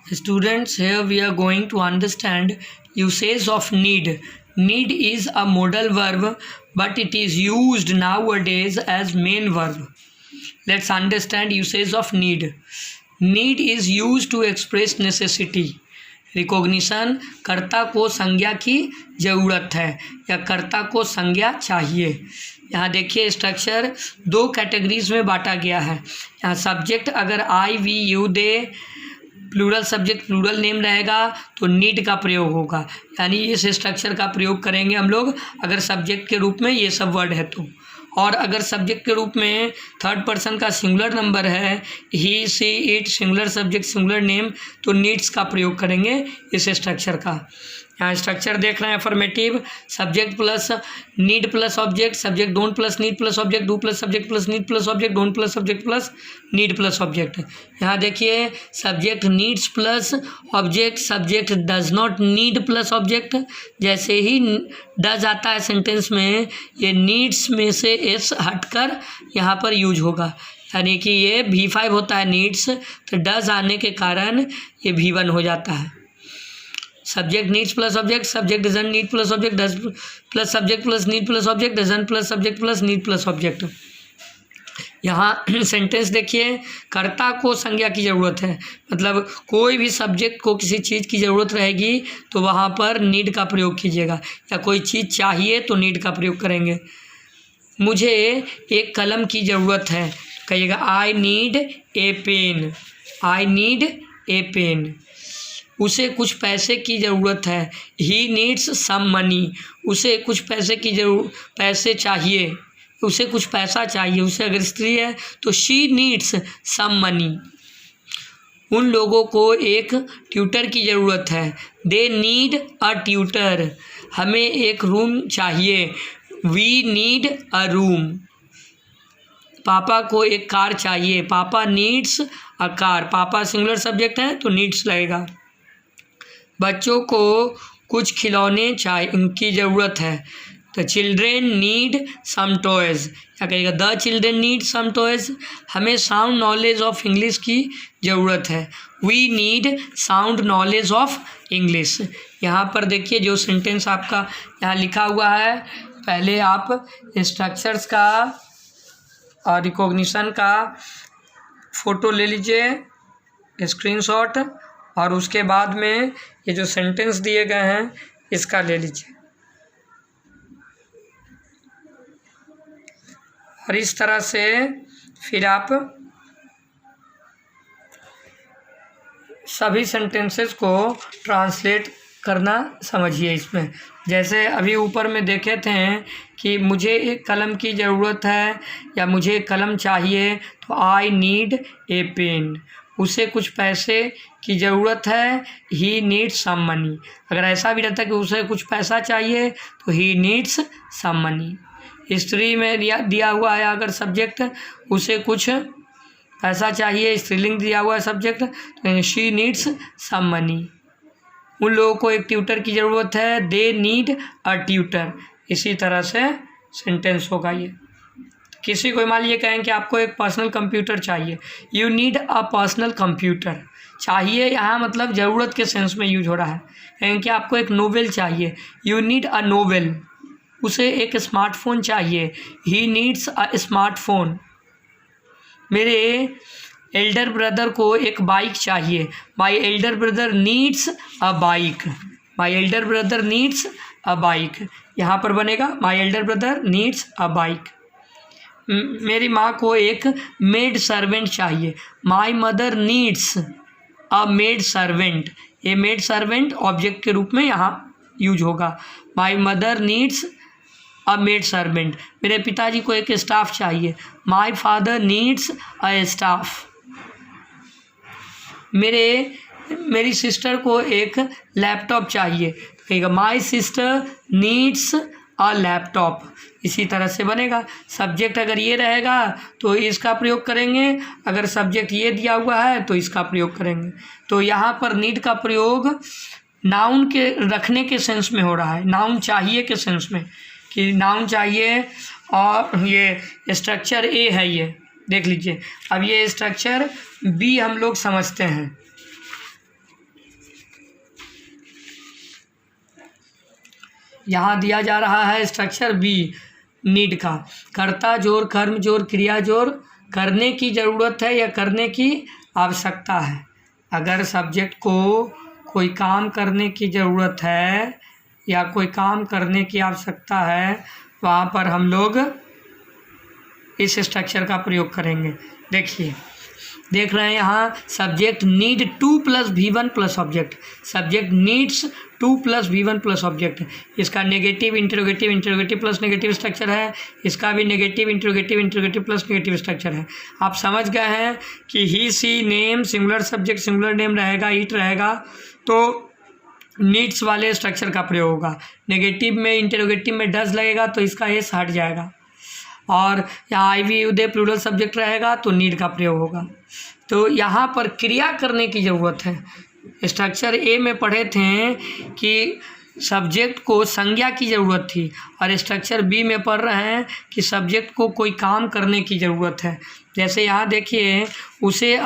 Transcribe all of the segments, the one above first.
Students, here we are going to understand usage of need. Need is a modal verb, but it is used nowadays as main verb. Let's understand usage of need. Need is used to express necessity. Recognition, कर्ता को संज्ञा की ज़रूरत है या कर्ता को संज्ञा चाहिए। यहाँ देखिए स्ट्रक्चर दो कैटेगरीज में बांटा गया है। यहाँ सब्जेक्ट अगर I we you they plural subject plural name रहेगा तो नीड का प्रयोग होगा, यानी इस स्ट्रक्चर का प्रयोग करेंगे हम लोग अगर सब्जेक्ट के रूप में ये सब वर्ड है तो। और अगर सब्जेक्ट के रूप में थर्ड पर्सन का सिंगुलर नंबर है he she it singular subject singular name तो नीड्स का प्रयोग करेंगे इस स्ट्रक्चर का। यहाँ स्ट्रक्चर देख रहे हैं affirmative, subject plus need plus object, subject don't plus need plus object, do plus subject plus need plus object, don't plus subject plus need plus object. यहाँ देखिए subject needs plus object, subject does not need plus object. जैसे he does आता है sentence में ये needs में से S हटकर यहाँ पर यूज होगा, यानी कि ये V5 होता है नीड्स, तो डज आने के कारण ये V1 हो जाता है। Subject needs plus object, subject doesn't need plus object, does plus subject plus need plus object, doesn't plus subject plus need plus object. यहाँ सेंटेंस देखिए, कर्ता को संज्ञा की ज़रूरत है, मतलब कोई भी सब्जेक्ट को किसी चीज़ की ज़रूरत रहेगी तो वहाँ पर नीड का प्रयोग कीजिएगा, या कोई चीज़ चाहिए तो नीड का प्रयोग करेंगे। मुझे एक कलम की ज़रूरत है, कहिएगा I need a pen, I need a pen. उसे कुछ पैसे की ज़रूरत है, ही नीड्स सम मनी, उसे कुछ पैसे की पैसे चाहिए, उसे कुछ पैसा चाहिए। उसे अगर स्त्री है तो शी नीड्स सम मनी। उन लोगों को एक ट्यूटर की ज़रूरत है, दे नीड अ ट्यूटर। हमें एक रूम चाहिए, वी नीड अ रूम। पापा को एक कार चाहिए, पापा नीड्स अ कार। पापा सिंगुलर सब्जेक्ट है तो नीड्स लगेगा। बच्चों को कुछ खिलौने की ज़रूरत है, तो चिल्ड्रेन नीड सम टॉयज़। क्या कहेगा, the children need some toys. हमें साउंड नॉलेज ऑफ इंग्लिश की ज़रूरत है, we need sound knowledge of English. यहाँ पर देखिए जो सेंटेंस आपका यहाँ लिखा हुआ है, पहले आप स्ट्रक्चर्स का और रिकॉग्निशन का फ़ोटो ले लीजिए स्क्रीनशॉट, और उसके बाद में ये जो सेंटेंस दिए गए हैं इसका ले लीजिए। और इस तरह से फिर आप सभी सेंटेंसेस को ट्रांसलेट करना समझिए इसमें। जैसे अभी ऊपर में देखे थे कि मुझे एक कलम की ज़रूरत है या मुझे एक कलम चाहिए तो आई नीड ए पेन। उसे कुछ पैसे की ज़रूरत है, ही नीड्स सम मनी। अगर ऐसा भी रहता है कि उसे कुछ पैसा चाहिए तो ही नीड्स सम मनी। स्त्री में दिया हुआ है अगर सब्जेक्ट, उसे कुछ पैसा चाहिए, स्त्रीलिंग दिया हुआ है सब्जेक्ट, तो शी नीड्स सम मनी। उन लोगों को एक ट्यूटर की ज़रूरत है, दे नीड अ ट्यूटर। इसी तरह से सेंटेंस होगा ये। किसी को मान लीजिए कहें कि आपको एक पर्सनल कंप्यूटर चाहिए, you need a personal computer. चाहिए यहाँ मतलब ज़रूरत के सेंस में यूज हो रहा है। कहें कि आपको एक नोवेल चाहिए, यू नीड अ नोवेल। उसे एक स्मार्टफोन चाहिए, ही नीड्स अ स्मार्टफोन। मेरे एल्डर ब्रदर को एक बाइक चाहिए, my elder brother needs a bike, my elder brother needs a bike. यहाँ पर बनेगा my elder brother needs a bike. मेरी माँ को एक मेड सर्वेंट चाहिए, my mother needs a maid servant. ये मेड सर्वेंट ऑब्जेक्ट के रूप में यहाँ यूज होगा, my mother needs a maid servant. मेरे पिताजी को एक स्टाफ चाहिए, my father needs a staff. मेरी सिस्टर को एक लैपटॉप चाहिए, कहेगा my sister needs a laptop. इसी तरह से बनेगा। सब्जेक्ट अगर ये रहेगा तो इसका प्रयोग करेंगे, अगर सब्जेक्ट ये दिया हुआ है तो इसका प्रयोग करेंगे। तो यहाँ पर नीड का प्रयोग नाउन के रखने के सेंस में हो रहा है, नाउन चाहिए के सेंस में, कि नाउन चाहिए। और ये स्ट्रक्चर ए है, ये देख लीजिए। अब ये स्ट्रक्चर बी हम लोग समझते हैं। यहाँ दिया जा रहा है स्ट्रक्चर बी नीड का, कर्ता जोर कर्म जोर क्रिया जोर, करने की ज़रूरत है या करने की आवश्यकता है। अगर सब्जेक्ट को कोई काम करने की ज़रूरत है या कोई काम करने की आवश्यकता है, वहाँ पर हम लोग इस स्ट्रक्चर का प्रयोग करेंगे। देखिए, देख रहे हैं यहाँ subject need 2 + V1 + object, subject needs 2 + V1 + object. इसका negative interrogative interrogative plus negative structure है, इसका भी negative interrogative interrogative plus negative structure है। आप समझ गए हैं कि he she name singular subject singular name रहेगा, ईट रहेगा, तो नीड्स वाले स्ट्रक्चर का प्रयोग होगा। नेगेटिव में इंटरोगेटिव में डज लगेगा तो इसका एस हट जाएगा, और यहाँ आई वी दे प्लूरल सब्जेक्ट रहेगा तो नीड का प्रयोग होगा। तो यहाँ पर क्रिया करने की ज़रूरत है। स्ट्रक्चर ए में पढ़े थे कि सब्जेक्ट को संज्ञा की ज़रूरत थी, और स्ट्रक्चर बी में पढ़ रहे हैं कि सब्जेक्ट को कोई काम करने की ज़रूरत है। जैसे यहाँ देखिए, उसे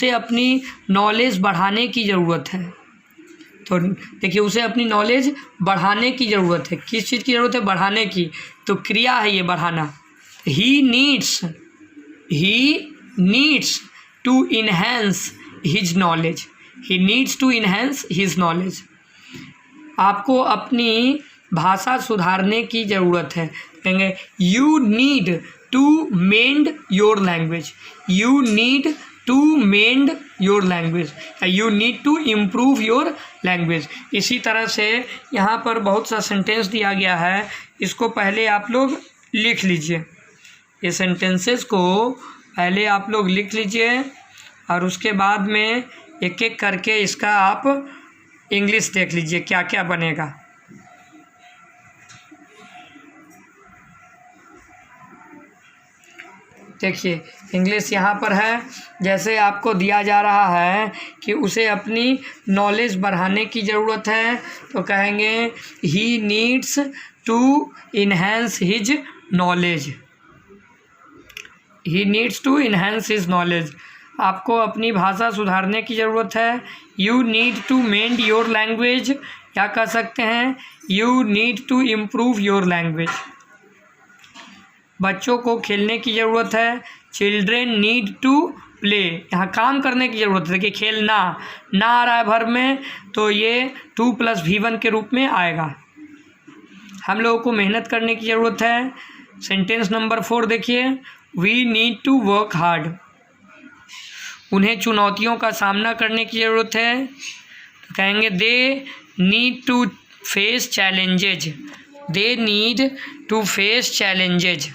अपनी नॉलेज बढ़ाने की ज़रूरत है। तो देखिए, उसे अपनी नॉलेज बढ़ाने की ज़रूरत है। किस चीज़ की ज़रूरत है? बढ़ाने की। तो क्रिया है ये बढ़ाना। He needs to enhance his knowledge, he needs to enhance his knowledge. आपको अपनी भाषा सुधारने की ज़रूरत है। कहेंगे you need to mend your language, you need to mend your language, you need to improve your language. इसी तरह से यहाँ पर बहुत सा सेंटेंस दिया गया है, इसको पहले आप लोग लिख लीजिए। ये सेंटेंसेस को पहले आप लोग लिख लीजिए, और उसके बाद में एक एक करके इसका आप इंग्लिश देख लीजिए क्या क्या बनेगा। देखिए, इंग्लिश यहाँ पर है। जैसे आपको दिया जा रहा है कि उसे अपनी नॉलेज बढ़ाने की ज़रूरत है, तो कहेंगे he needs to enhance his knowledge, he needs to enhance his knowledge. आपको अपनी भाषा सुधारने की ज़रूरत है, you need to mend your language, क्या कह सकते हैं, you need to improve your language. बच्चों को खेलने की ज़रूरत है, चिल्ड्रेन नीड टू प्ले, यहाँ काम करने की ज़रूरत है कि खेलना ना आ रहा है भर में, तो ये 2 + V1 के रूप में आएगा। हम लोगों को मेहनत करने की ज़रूरत है। सेंटेंस नंबर 4 देखिए, we need to work hard, उन्हें चुनौतियों का सामना करने की ज़रूरत है, तो कहेंगे they need to face challenges, they need to face challenges.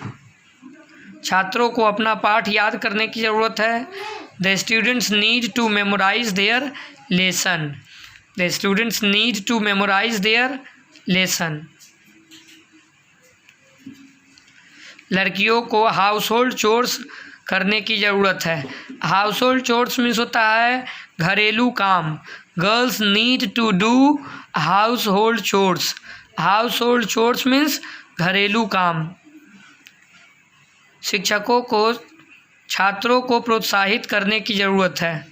छात्रों को अपना पाठ याद करने की ज़रूरत है, the students need to memorise their lesson, the students need to memorise their lesson. लड़कियों को हाउस होल्ड चोर्स करने की ज़रूरत है, हाउस होल्ड चोर्स मीन्स होता है घरेलू काम, girls need to do household chores, household chores means घरेलू काम। शिक्षकों को छात्रों को प्रोत्साहित करने की ज़रूरत है,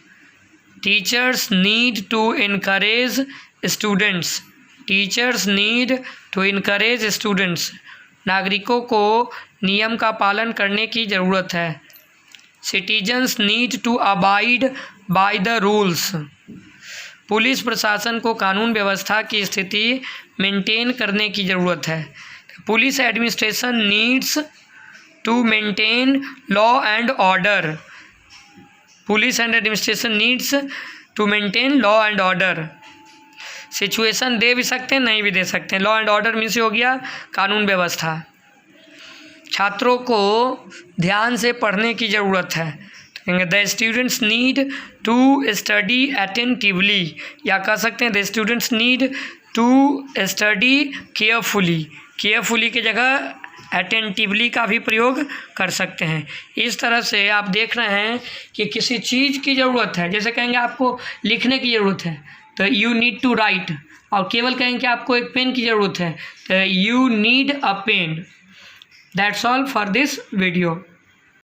teachers need to encourage students, teachers need to encourage students. नागरिकों को नियम का पालन करने की ज़रूरत है, citizens need to abide by the rules. Police प्रशासन को कानून व्यवस्था की स्थिति मेंटेन करने की ज़रूरत है, police administration needs to maintain law and order, police and administration needs to maintain law and order. Situation दे भी सकते हैं, नहीं भी दे सकते हैं। लॉ एंड ऑर्डर मीन्स हो गया कानून व्यवस्था। छात्रों को ध्यान से पढ़ने की ज़रूरत है, the students need to study attentively, या कह सकते हैं the students need to study carefully, carefully की जगह अटेंटिवली का भी प्रयोग कर सकते हैं। इस तरह से आप देख रहे हैं कि किसी चीज़ की ज़रूरत है, जैसे कहेंगे आपको लिखने की ज़रूरत है तो यू नीड टू राइट, और केवल कहेंगे कि आपको एक पेन की ज़रूरत है तो you need a pen. That's all for this video.